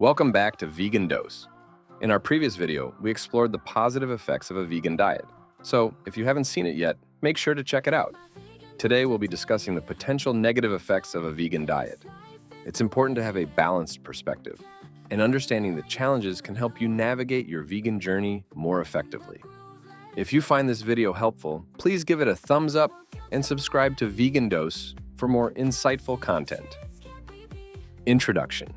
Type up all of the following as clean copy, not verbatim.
Welcome back to Vegan Dose. In our previous video, we explored the positive effects of a vegan diet. So, if you haven't seen it yet, make sure to check it out. Today, we'll be discussing the potential negative effects of a vegan diet. It's important to have a balanced perspective, and understanding the challenges can help you navigate your vegan journey more effectively. If you find this video helpful, please give it a thumbs up and subscribe to Vegan Dose for more insightful content. Introduction.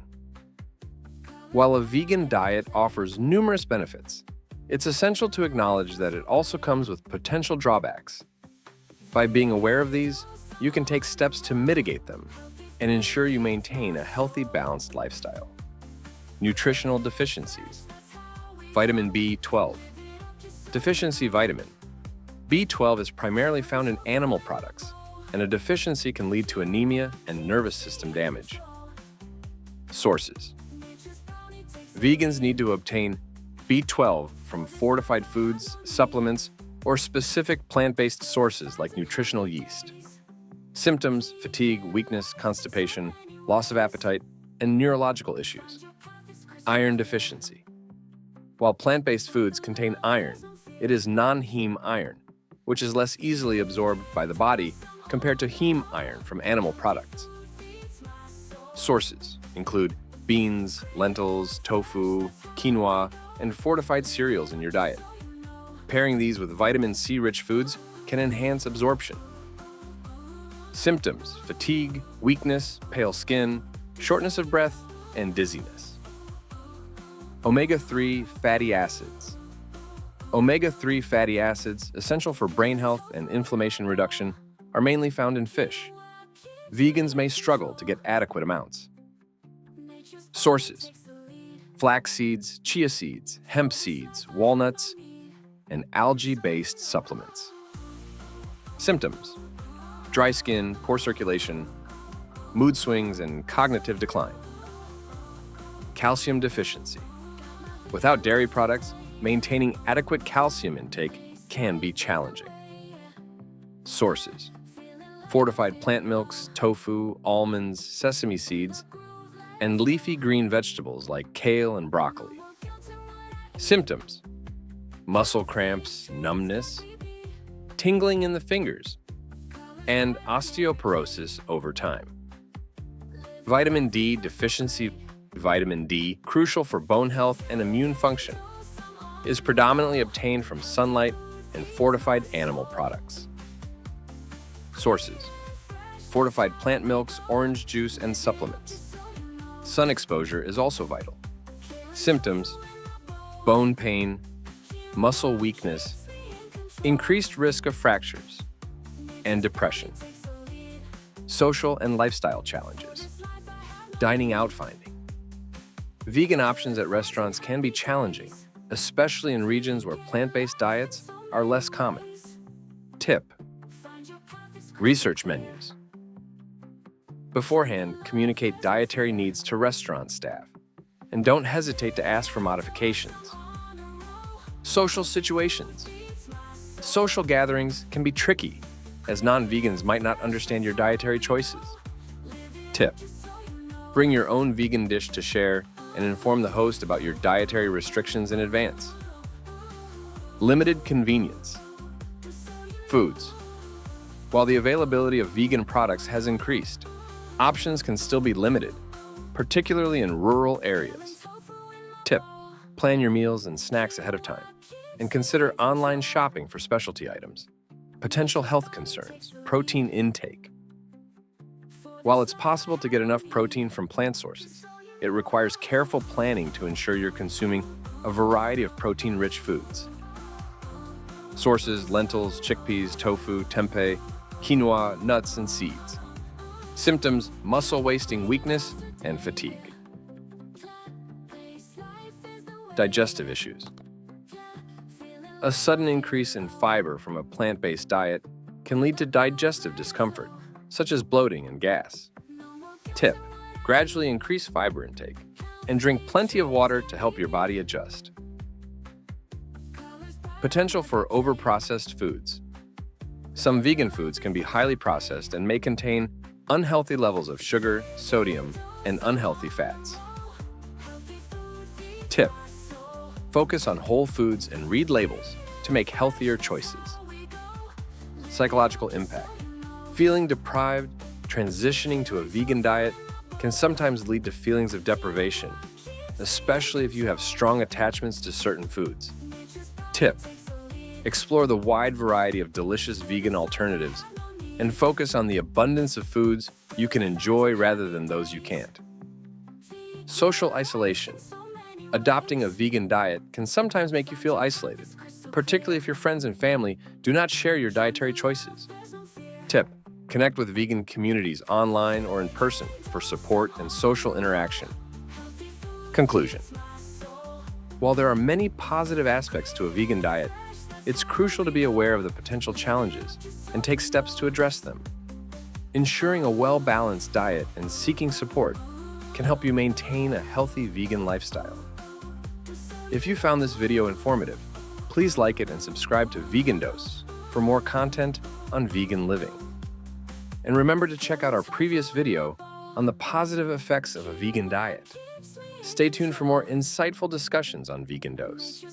While a vegan diet offers numerous benefits, it's essential to acknowledge that it also comes with potential drawbacks. By being aware of these, you can take steps to mitigate them and ensure you maintain a healthy, balanced lifestyle. Nutritional deficiencies. Vitamin B12. Deficiency vitamin. B12 is primarily found in animal products, and a deficiency can lead to anemia and nervous system damage. Sources. Vegans need to obtain B12 from fortified foods, supplements, or specific plant-based sources like nutritional yeast. Symptoms: fatigue, weakness, constipation, loss of appetite, and neurological issues. Iron deficiency. While plant-based foods contain iron, it is non-heme iron, which is less easily absorbed by the body compared to heme iron from animal products. Sources include beans, lentils, tofu, quinoa, and fortified cereals in your diet. Pairing these with vitamin C-rich foods can enhance absorption. Symptoms: fatigue, weakness, pale skin, shortness of breath, and dizziness. Omega-3 fatty acids. Omega-3 fatty acids, essential for brain health and inflammation reduction, are mainly found in fish. Vegans may struggle to get adequate amounts. Sources: flax seeds, chia seeds, hemp seeds, walnuts, and algae-based supplements. Symptoms: dry skin, poor circulation, mood swings, and cognitive decline. Calcium deficiency. Without dairy products, maintaining adequate calcium intake can be challenging. Sources: fortified plant milks, tofu, almonds, sesame seeds, and leafy green vegetables like kale and broccoli. Symptoms: muscle cramps, numbness, tingling in the fingers, and osteoporosis over time. Vitamin D deficiency. Vitamin D, crucial for bone health and immune function, is predominantly obtained from sunlight and fortified animal products. Sources: fortified plant milks, orange juice, and supplements. Sun exposure is also vital. Symptoms: bone pain, muscle weakness, increased risk of fractures, and depression. Social and lifestyle challenges. Dining out finding. Vegan options at restaurants can be challenging, especially in regions where plant-based diets are less common. Tip: research menus. Beforehand, communicate dietary needs to restaurant staff, and don't hesitate to ask for modifications. Social situations. Social gatherings can be tricky, as non-vegans might not understand your dietary choices. Tip: bring your own vegan dish to share and inform the host about your dietary restrictions in advance. Limited convenience. Foods. While the availability of vegan products has increased, options can still be limited, particularly in rural areas. Tip: plan your meals and snacks ahead of time, and consider online shopping for specialty items. Potential health concerns. Protein intake. While it's possible to get enough protein from plant sources, it requires careful planning to ensure you're consuming a variety of protein-rich foods. Sources: lentils, chickpeas, tofu, tempeh, quinoa, nuts, and seeds. Symptoms: muscle-wasting weakness and fatigue. Digestive issues. A sudden increase in fiber from a plant-based diet can lead to digestive discomfort, such as bloating and gas. Tip: gradually increase fiber intake and drink plenty of water to help your body adjust. Potential for overprocessed foods. Some vegan foods can be highly processed and may contain unhealthy levels of sugar, sodium, and unhealthy fats. Tip: focus on whole foods and read labels to make healthier choices. Psychological impact: feeling deprived, transitioning to a vegan diet can sometimes lead to feelings of deprivation, especially if you have strong attachments to certain foods. Tip: explore the wide variety of delicious vegan alternatives and focus on the abundance of foods you can enjoy rather than those you can't. Social isolation: adopting a vegan diet can sometimes make you feel isolated, particularly if your friends and family do not share your dietary choices. Tip: connect with vegan communities online or in person for support and social interaction. Conclusion: while there are many positive aspects to a vegan diet, it's crucial to be aware of the potential challenges and take steps to address them. Ensuring a well-balanced diet and seeking support can help you maintain a healthy vegan lifestyle. If you found this video informative, please like it and subscribe to Vegan Dose for more content on vegan living. And remember to check out our previous video on the positive effects of a vegan diet. Stay tuned for more insightful discussions on Vegan Dose.